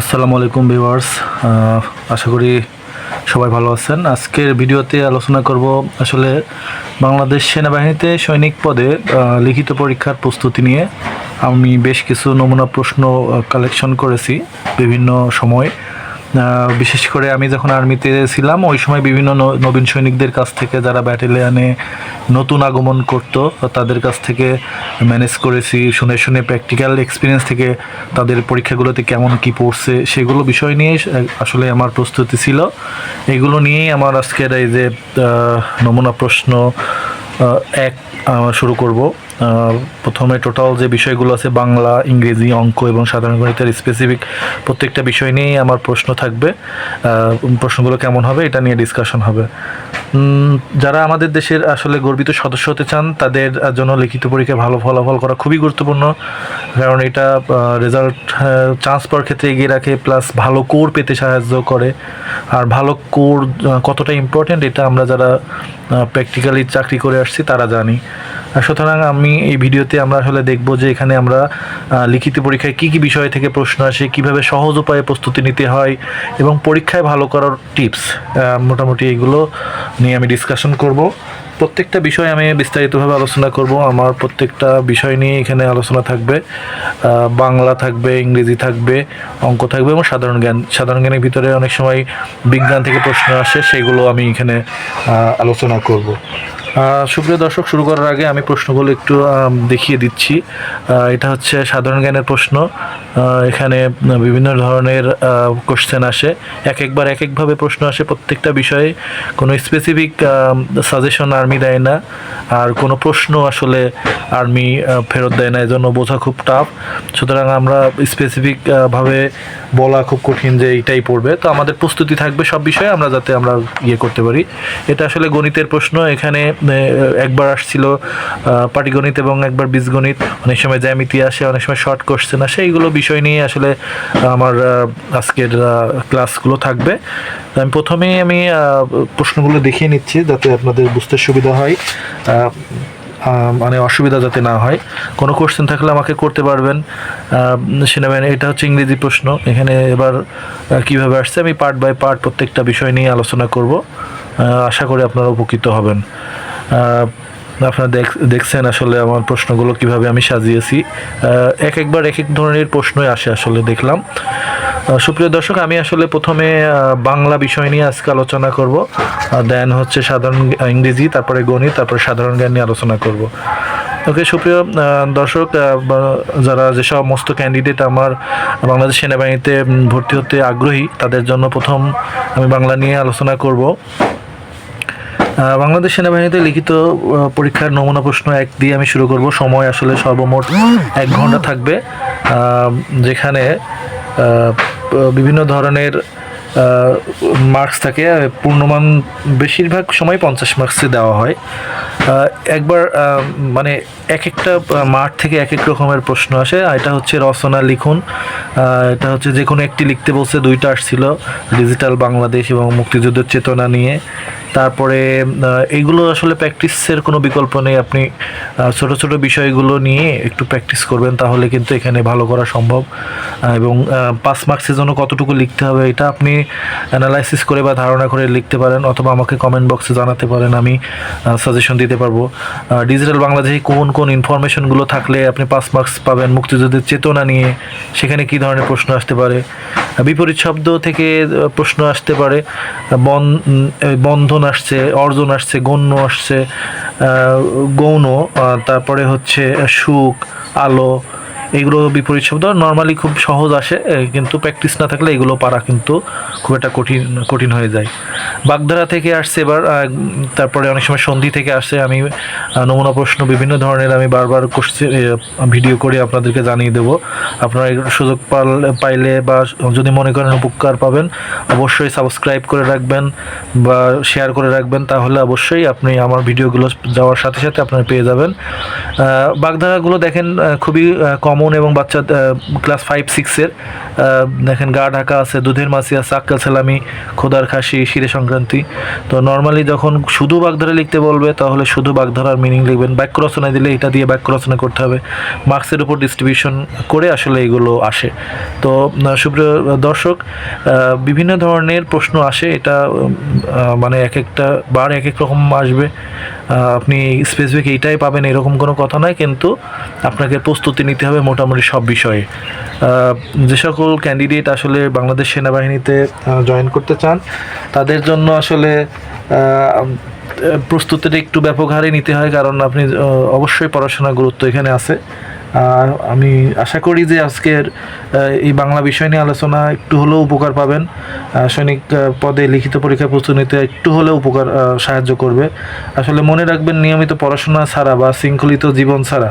আসসালামু আলাইকুম ভিউয়ার্স, আশা করি সবাই ভালো আছেন। আজকের ভিডিওতে আলোচনা করব আসলে বাংলাদেশ সেনাবাহিনীতে সৈনিক পদে লিখিত পরীক্ষার প্রস্তুতি নিয়ে। আমি বেশ কিছু নমুনা প্রশ্ন কালেকশন করেছি বিভিন্ন সময়। বিশেষ করে আমি যখন আর্মিতে ছিলাম ওই সময় বিভিন্ন নবীন সৈনিকদের কাছ থেকে, যারা ব্যাটালিয়ানে নতুন আগমন করত, তাদের কাছ থেকে ম্যানেজ করেছি। শুনে শুনে প্র্যাকটিক্যাল এক্সপিরিয়েন্স থেকে তাদের পরীক্ষাগুলোতে কেমন কি পড়ছে সেগুলো বিষয় নিয়ে আসলে আমার প্রস্তুতি ছিল। এগুলো নিয়েই আমার আজকের এই যে নমুনা প্রশ্ন এক শুরু করব। প্রথমে টোটাল যে বিষয়গুলো আছে বাংলা, ইংরেজি, অঙ্ক এবং সাধারণ গণিতের স্পেসিফিক প্রত্যেকটা বিষয় নিয়েই আমার প্রশ্ন থাকবে। প্রশ্নগুলো কেমন হবে এটা নিয়ে ডিসকাশন হবে। যারা আমাদের দেশের আসলে গর্বিত সদস্য হতে চান তাদের জন্য লিখিত পরীক্ষায় ভালো ফলাফল করা খুবই গুরুত্বপূর্ণ, কারণ এটা রেজাল্ট চান্স পাওয়ার ক্ষেত্রে এগিয়ে রাখে, প্লাস ভালো কোর পেতে সাহায্য করে। আর ভালো কোর কতটা ইম্পর্টেন্ট এটা আমরা যারা প্র্যাকটিক্যালি চাকরি করে আসছি তারা জানি। সুতরাং আমি এই ভিডিওতে আমরা আসলে দেখব যে এখানে আমরা লিখিত পরীক্ষায় কী কী বিষয় থেকে প্রশ্ন আসে, কীভাবে সহজ উপায়ে প্রস্তুতি নিতে হয় এবং পরীক্ষায় ভালো করার টিপস, মোটামুটি এগুলো নিয়ে আমি ডিসকাশন করব। প্রত্যেকটা বিষয় আমি বিস্তারিতভাবে আলোচনা করব। আমার প্রত্যেকটা বিষয় নিয়ে এখানে আলোচনা থাকবে। বাংলা থাকবে, ইংরেজি থাকবে, অঙ্ক থাকবে এবং সাধারণ জ্ঞান। সাধারণ জ্ঞানের ভিতরে অনেক সময় বিজ্ঞান থেকে প্রশ্ন আসে, সেগুলো আমি এখানে আলোচনা করব। সুপ্রিয় দর্শক, শুরু করার আগে আমি প্রশ্নগুলো একটু দেখিয়ে দিচ্ছি। এটা হচ্ছে সাধারণ জ্ঞানের প্রশ্ন। এখানে বিভিন্ন ধরনের কোশ্চেন আসে, একবার এক একভাবে প্রশ্ন আসে। প্রত্যেকটা বিষয়ে কোনো স্পেসিফিক সাজেশন আর্মি দেয় না, আর কোনো প্রশ্ন আসলে আর্মি ফেরত দেয় না, এজন্য বোঝা খুব টাফ। সুতরাং আমরা স্পেসিফিকভাবে বলা খুব কঠিন যে এইটাই পড়বে। তো আমাদের প্রস্তুতি থাকবে সব বিষয়ে, আমরা যাতে আমরা করতে পারি। এটা আসলে গণিতের প্রশ্ন। এখানে একবার আসছিল পাটিগণিত এবং একবার বীজগণিত, অনেক সময় জ্যামিতি আসে, অনেক সময় শর্ট কোশ্চেন আসে। এইগুলো বিষয় নিয়ে আসলে আমার আজকের ক্লাসগুলো থাকবে। আমি প্রথমেই প্রশ্নগুলো দেখিয়ে নিচ্ছি যাতে আপনাদের বুঝতে সুবিধা হয়, মানে অসুবিধা যাতে না হয়। কোনো কোশ্চেন থাকলে আমাকে করতে পারবেন। সেনাবাহিনী, এটা হচ্ছে ইংরেজি প্রশ্ন। এখানে এবার কীভাবে আসছে আমি পার্ট বাই পার্ট প্রত্যেকটা বিষয় নিয়ে আলোচনা করব। আশা করি আপনারা উপকৃত হবেন। আপনারা দেখছেন আসলে আমার প্রশ্নগুলো কিভাবে আমি সাজিয়েছি। একবার এক এক ধরনের প্রশ্নই আসে আসলে দেখলাম। সুপ্রিয় দর্শক, আমি আসলে প্রথমে বাংলা বিষয় নিয়ে আজকে আলোচনা করব, দেন হচ্ছে সাধারণ ইংরেজি, তারপরে গণিত, তারপরে সাধারণ জ্ঞান নিয়ে আলোচনা করব। ওকে সুপ্রিয় দর্শক, যারা যে সমস্ত ক্যান্ডিডেট আমার বাংলাদেশ সেনাবাহিনীতে ভর্তি হতে আগ্রহী তাদের জন্য প্রথম আমি বাংলা নিয়ে আলোচনা করব। বাংলাদেশ সেনাবাহিনীতে লিখিত পরীক্ষার নমুনা প্রশ্ন এক দিয়ে আমি শুরু করব। সময় আসলে সর্বমোট 1 ঘন্টা থাকবে, যেখানে বিভিন্ন ধরনের মার্কস থাকে। পূর্ণমান বেশিরভাগ সময় 50 মার্কসে দেওয়া হয়। একবার মানে এক একটা মাঠ থেকে এক এক রকমের প্রশ্ন আসে। এটা হচ্ছে রচনা লিখুন, এটা হচ্ছে যে কোনো একটি লিখতে বলছে, 2টা আসছিল, ডিজিটাল বাংলাদেশ এবং মুক্তিযুদ্ধের চেতনা নিয়ে। তারপরে এইগুলো আসলে প্র্যাকটিসের কোনো বিকল্প নেই। আপনি ছোট ছোট বিষয়গুলো নিয়ে একটু প্র্যাকটিস করবেন, তাহলে কিন্তু এখানে ভালো করা সম্ভব। এবং 5 মার্কসের জন্য কতটুকু লিখতে হবে এটা আপনি অ্যানালাইসিস করে বা ধারণা করে লিখতে পারেন, অথবা আমাকে কমেন্ট বক্সে জানাতে পারেন, আমি সাজেশন দিতে পারবো। ডিজিটাল বাংলাদেশে কোন কোন ইনফরমেশনগুলো থাকলে আপনি 5 মার্কস পাবেন। মুক্তিযুদ্ধের চেতনা নিয়ে সেখানে কী ধরনের প্রশ্ন আসতে পারে। বিপরীত শব্দ থেকে প্রশ্ন আসতে পারে। বন্ধন আসছে, অর্জন আসছে, গণ্য আসছে, গৌণ, তারপরে হচ্ছে সুখ, আলো, এগুলো বিপরীত শব্দ। নর্মালি খুব সহজ আসে, কিন্তু প্র্যাকটিস না থাকলে এগুলো পারা কিন্তু খুব একটা কঠিন হয়ে যায়। বাগধারা থেকে আসছে এবার, তারপরে অনেক সময় সন্ধি থেকে আসে। আমি নমুনা প্রশ্ন বিভিন্ন ধরনের আমি বারবার ভিডিও করে আপনাদেরকে জানিয়ে দেব। আপনারা সুযোগ পাইলে বা যদি মনে করেন উপকার পাবেন, অবশ্যই সাবস্ক্রাইব করে রাখবেন বা শেয়ার করে রাখবেন, তাহলে অবশ্যই আপনি আমার ভিডিওগুলো যাওয়ার সাথে সাথে আপনারা পেয়ে যাবেন। বাগধারাগুলো দেখেন খুবই কমন মামুন এবং বাচ্চা ক্লাস 5-6-এর দেখেন গা ঢাকা আছে, দুধের মাছি আছে, আক্কাল সালামি, খোদার খাসি, শিরে সংক্রান্তি। তো নর্মালি যখন শুধু বাগধারা লিখতে বলবে তাহলে শুধু বাগধারার মিনিং লিখবেন। বাক্য রচনা দিলে এটা দিয়ে বাক্য রচনা করতে হবে, মার্কসের উপর ডিস্ট্রিবিউশন করে আসলে এগুলো আসে। তো সুপ্রিয় দর্শক, বিভিন্ন ধরনের প্রশ্ন আসে, এটা মানে এক একটা বার এক এক রকম আসবে। আপনি স্পেসিফিক এইটাই পাবেন এরকম কোনো কথা নয়, কিন্তু আপনাকে প্রস্তুতি নিতে হবে মোটামুটি সব বিষয়ে। যে সকল ক্যান্ডিডেট আসলে বাংলাদেশ সেনাবাহিনীতে জয়েন করতে চান তাদের জন্য আসলে প্রস্তুতিটা একটু ব্যাপক হারে নিতে হয়, কারণ আপনি অবশ্যই পড়াশোনার গুরুত্ব এখানে আছে। আমি আশা করি যে আজকের এই বাংলা বিষয় নিয়ে আলোচনা একটু হলেও উপকার পাবেন। সৈনিক পদে লিখিত পরীক্ষা প্রস্তুতি নিতে একটু হলেও সাহায্য করবে। আসলে মনে রাখবেন, নিয়মিত পড়াশোনা ছাড়া বা শৃঙ্খলিত জীবন ছাড়া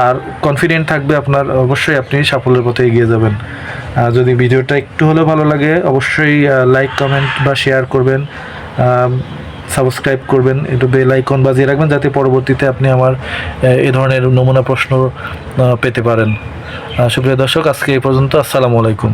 আর কনফিডেন্ট থাকবে আপনার, অবশ্যই আপনি সাফল্যের পথে এগিয়ে যাবেন। যদি ভিডিওটা একটু হলেও ভালো লাগে অবশ্যই লাইক, কমেন্ট বা শেয়ার করবেন, সাবস্ক্রাইব করবেন, একটু বেল আইকন বাজিয়ে রাখবেন যাতে পরবর্তীতে আপনি আমার এ ধরনের নমুনা প্রশ্ন পেতে পারেন। সুপ্রিয় দর্শক, আজকে এই পর্যন্ত। আসসালামু আলাইকুম।